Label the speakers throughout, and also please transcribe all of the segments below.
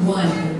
Speaker 1: 1.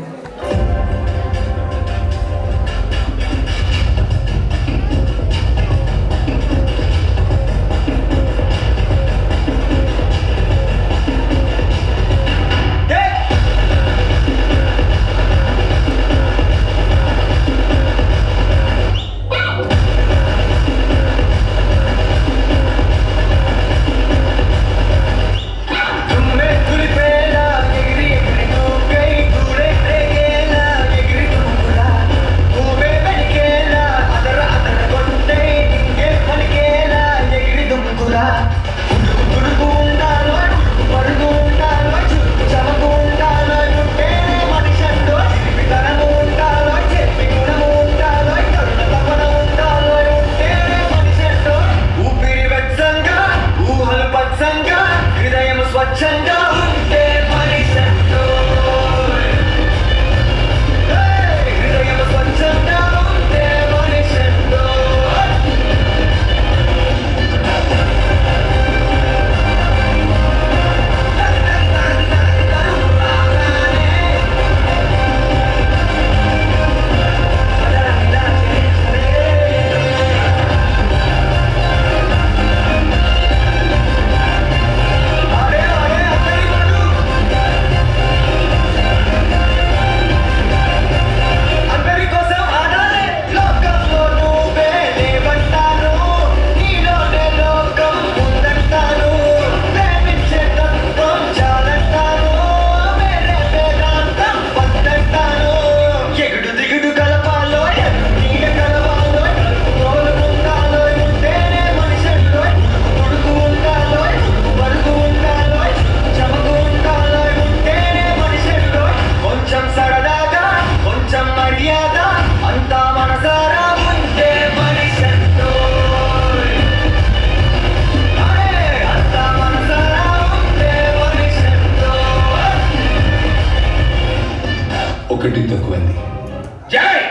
Speaker 2: ఒకటి తక్కువంది.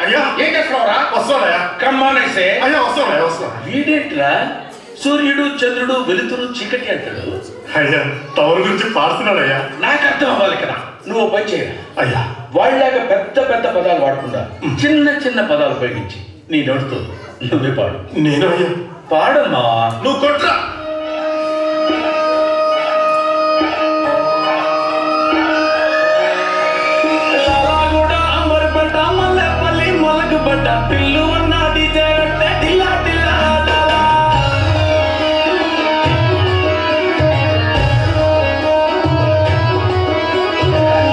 Speaker 3: అయ్యా ఏం చేస్తున్నావురా? వస్తున్నాయా? కమ్మానేసే అయ్యా వస్తున్నా. వీడేంట్రా సూర్యుడు చంద్రుడు వెలుతురు చీకటి అంటాడు.
Speaker 4: అయ్యా టవర్ గురించి పాడుతున్నాడయ్యా.
Speaker 3: నాకు అర్థం అవ్వాలి కదా. నువ్వు పని చేయరా
Speaker 4: అయ్యా.
Speaker 3: వాళ్ళలాగా పెద్ద పెద్ద పదాలు వాడకుండా చిన్న చిన్న పదాలు ఉపయోగించి నీ నోటితో నువ్వే పాడు.
Speaker 4: నేను అయ్యా
Speaker 3: పాడమ్మా.
Speaker 4: నువ్వు కొట్రా.
Speaker 3: పిల్లు ఉన్నది టిల్లా టిల్లా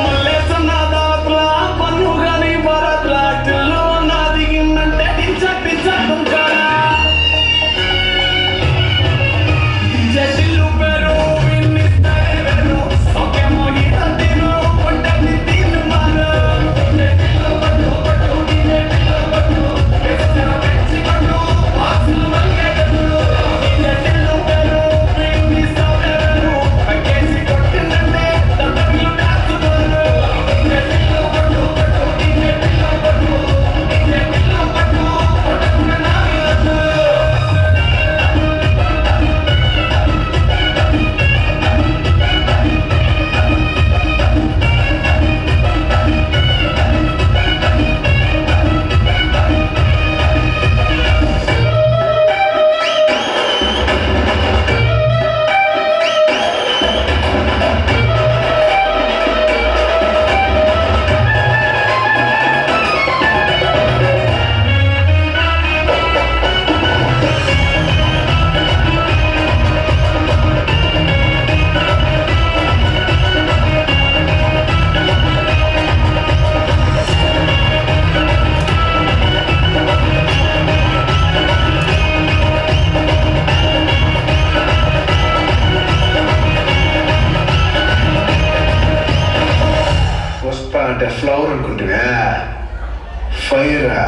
Speaker 3: మల్లేసన్న దాట్లా పన్ను గాని బరట్లా టిల్లు ఉన్నది గిన్నంటే టిల్లు పేరు విన్నిస్తారే వేరు ఒకేమో ఇదంతేనో కొండని తీను మారు
Speaker 4: అంటే ఫ్లవర్ అనుకుంటున్నా. ఫైరా